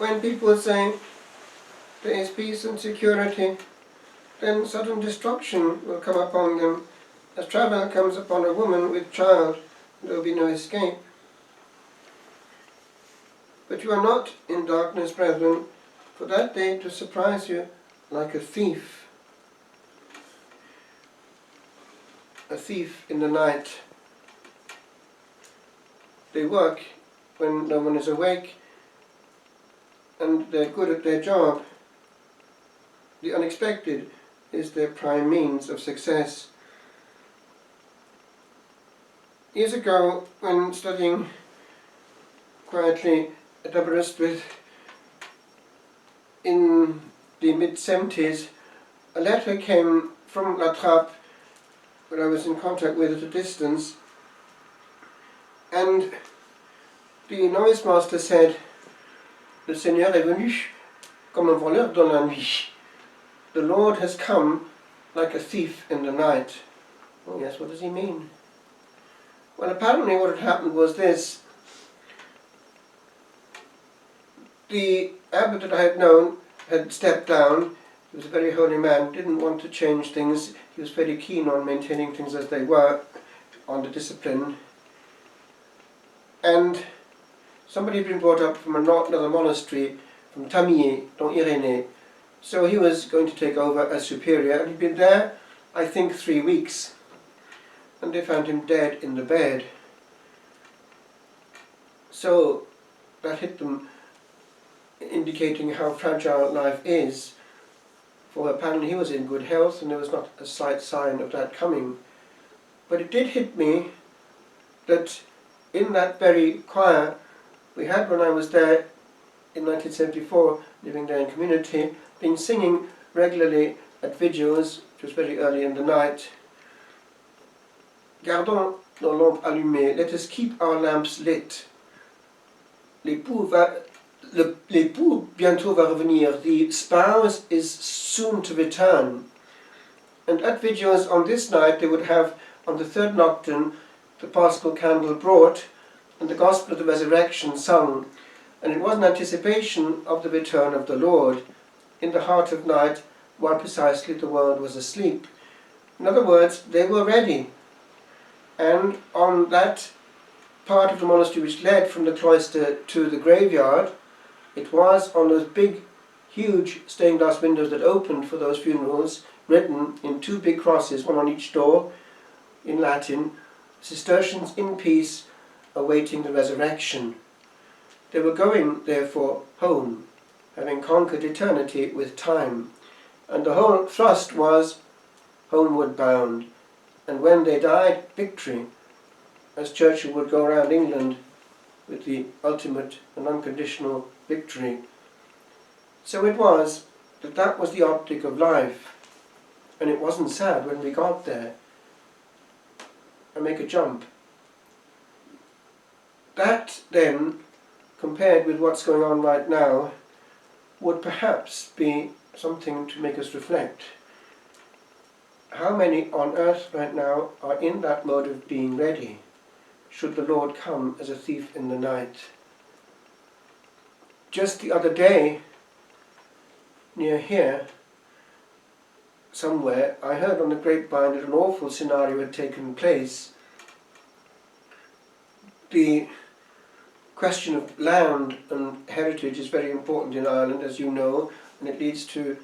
when people say there is peace and security, then sudden destruction will come upon them, as travel comes upon a woman with child, and there will be no escape. But you are not in darkness, brethren, for that day to surprise you like a thief in the night. They work when no one is awake, and they're good at their job. The unexpected is their prime means of success. Years ago, when studying quietly at Aberystwyth in the mid-70s, a letter came from La Trappe, where I was in contact with at a distance, and the novice master said, "Le Seigneur est venu comme un voleur dans la nuit." The Lord has come like a thief in the night. Oh yes, what does he mean? Well, apparently what had happened was this. The abbot that I had known had stepped down. He was a very holy man, didn't want to change things. He was very keen on maintaining things as they were, on the discipline. And somebody had been brought up from another monastery, from Tamie, Don Irénée. So he was going to take over as superior, and he'd been there, I think, 3 weeks. And they found him dead in the bed. So that hit them, indicating how fragile life is. For apparently he was in good health, and there was not a slight sign of that coming. But it did hit me that in that very choir we had, when I was there in 1974, living there in community, been singing regularly at vigils, which was very early in the night. Gardons nos lampes allumées, let us keep our lamps lit. L'époux bientôt va revenir, the spouse is soon to return. And at vigils on this night they would have, on the third nocturne, the Paschal candle brought and the Gospel of the Resurrection sung. And it was an anticipation of the return of the Lord in the heart of night, while precisely the world was asleep. In other words, they were ready. And on that part of the monastery which led from the cloister to the graveyard, it was on those big, huge stained glass windows that opened for those funerals, written in 2 big crosses, one on each door, in Latin, "Cistercians in peace, awaiting the resurrection." They were going, therefore, home, having conquered eternity with time. And the whole thrust was homeward bound. And when they died, victory, as Churchill would go around England with the ultimate and unconditional victory. So it was that was the optic of life. And it wasn't sad when we got there. I make a jump. That then, compared with what's going on right now, would perhaps be something to make us reflect. How many on earth right now are in that mode of being ready, should the Lord come as a thief in the night? Just the other day, near here, somewhere, I heard on the grapevine that an awful scenario had taken place. The question of land and heritage is very important in Ireland, as you know, and it leads to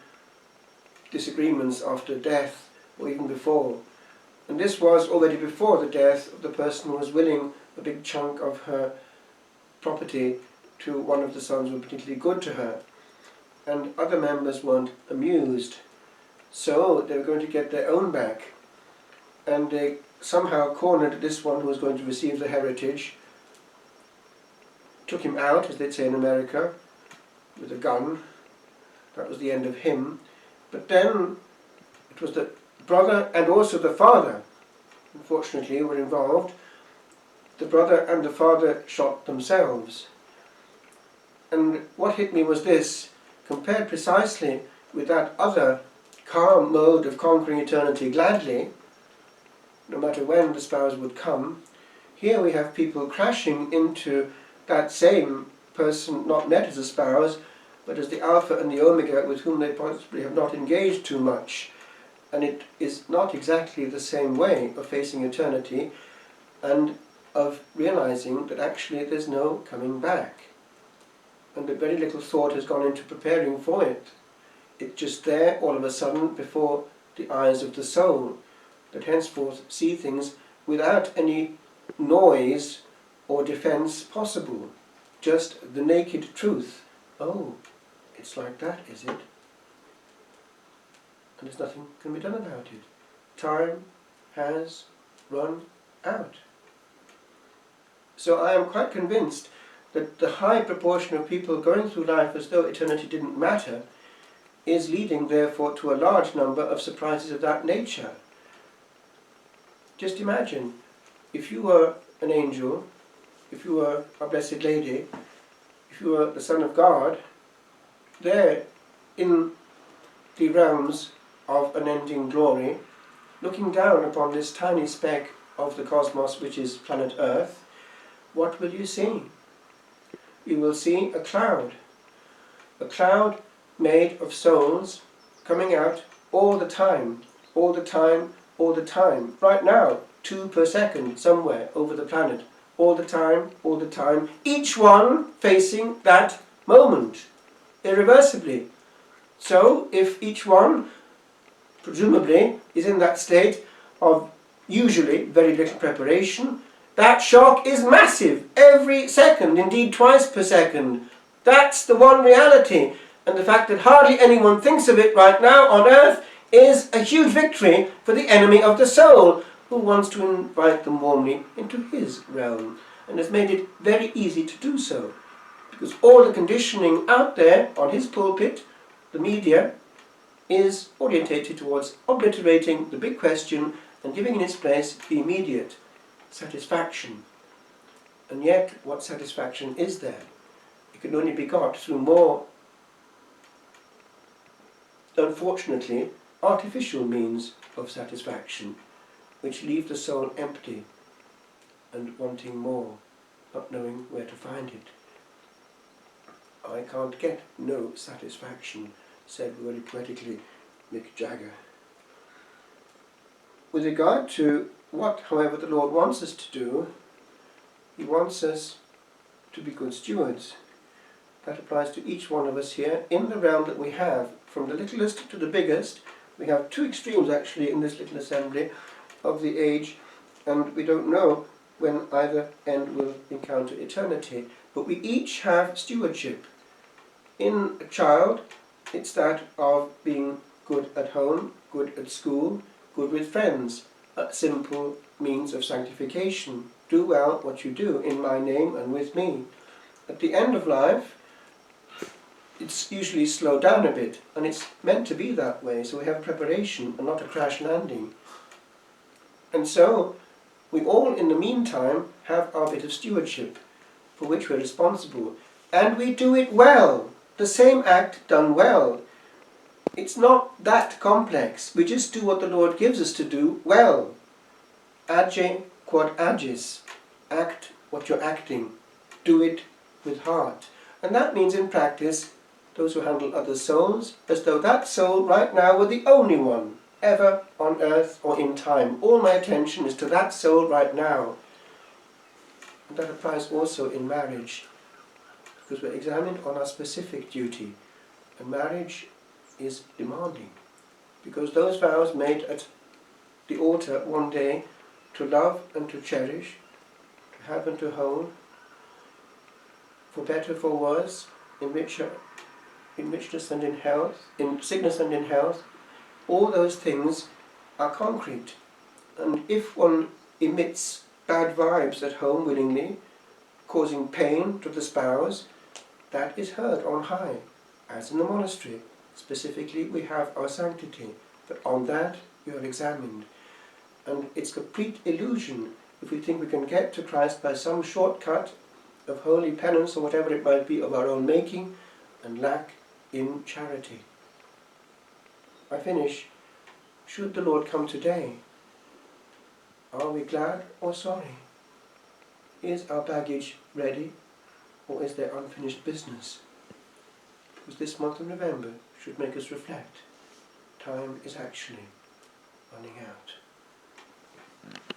disagreements after death, or even before. And this was already before the death of the person who was willing a big chunk of her property to one of the sons who were particularly good to her. And other members weren't amused. So they were going to get their own back. And they somehow cornered this one who was going to receive the heritage, took him out, as they'd say in America, with a gun. That was the end of him. But then it was the brother and also the father, unfortunately, were involved. The brother and the father shot themselves. And what hit me was this, compared precisely with that other calm mode of conquering eternity gladly, no matter when the spouse would come, here we have people crashing into that same person not met as a spouse, but as the Alpha and the Omega with whom they possibly have not engaged too much. And it is not exactly the same way of facing eternity and of realizing that actually there's no coming back. And that very little thought has gone into preparing for it. It's just there all of a sudden before the eyes of the soul, that henceforth see things without any noise or defense possible. Just the naked truth. Oh, it's like that, is it? And there's nothing can be done about it. Time has run out. So I am quite convinced that the high proportion of people going through life as though eternity didn't matter is leading therefore to a large number of surprises of that nature. Just imagine, if you were an angel, if you were a Blessed Lady, if you were the Son of God, there in the realms of unending glory, looking down upon this tiny speck of the cosmos which is planet Earth, what will you see? You will see a cloud made of souls coming out all the time, all the time, all the time. Right now, 2 per second somewhere over the planet, all the time, each one facing that moment, irreversibly. So, if each one, presumably, is in that state of usually very little preparation, that shock is massive, every second, indeed twice per second. That's the one reality. And the fact that hardly anyone thinks of it right now on earth is a huge victory for the enemy of the soul, who wants to invite them warmly into his realm, and has made it very easy to do so. Because all the conditioning out there on his pulpit, the media, is orientated towards obliterating the big question and giving in its place the immediate satisfaction. And yet, what satisfaction is there? It can only be got through more, unfortunately, artificial means of satisfaction, which leave the soul empty and wanting more, not knowing where to find it. I can't get no satisfaction, said very poetically Mick Jagger. With regard to what, however, the Lord wants us to do, He wants us to be good stewards. That applies to each one of us here in the realm that we have, from the littlest to the biggest. We have 2 extremes actually in this little assembly of the age, and we don't know when either end will encounter eternity. But we each have stewardship. In a child, it's that of being good at home, good at school, good with friends, a simple means of sanctification. Do well what you do in my name and with me. At the end of life, it's usually slowed down a bit, and it's meant to be that way, so we have preparation and not a crash landing. And so, we all in the meantime have our bit of stewardship, for which we're responsible, and we do it well. The same act done well. It's not that complex. We just do what the Lord gives us to do well. Age quod agis. Act what you're acting. Do it with heart. And that means in practice, those who handle other souls, as though that soul right now were the only one ever on earth or in time. All my attention is to that soul right now. And that applies also in marriage, because we're examined on our specific duty. And marriage is demanding, because those vows made at the altar one day to love and to cherish, to have and to hold, for better, for worse, in richness and in health, in sickness and in health, all those things are concrete. And if one emits bad vibes at home willingly, causing pain to the spouse, that is heard on high, as in the monastery. Specifically, we have our sanctity, but on that we are examined. And it's complete illusion if we think we can get to Christ by some shortcut of holy penance or whatever it might be of our own making, and lack in charity. I finish. Should the Lord come today, are we glad or sorry? Is our baggage ready? or is there unfinished business? Because this month of November should make us reflect. Time is actually running out.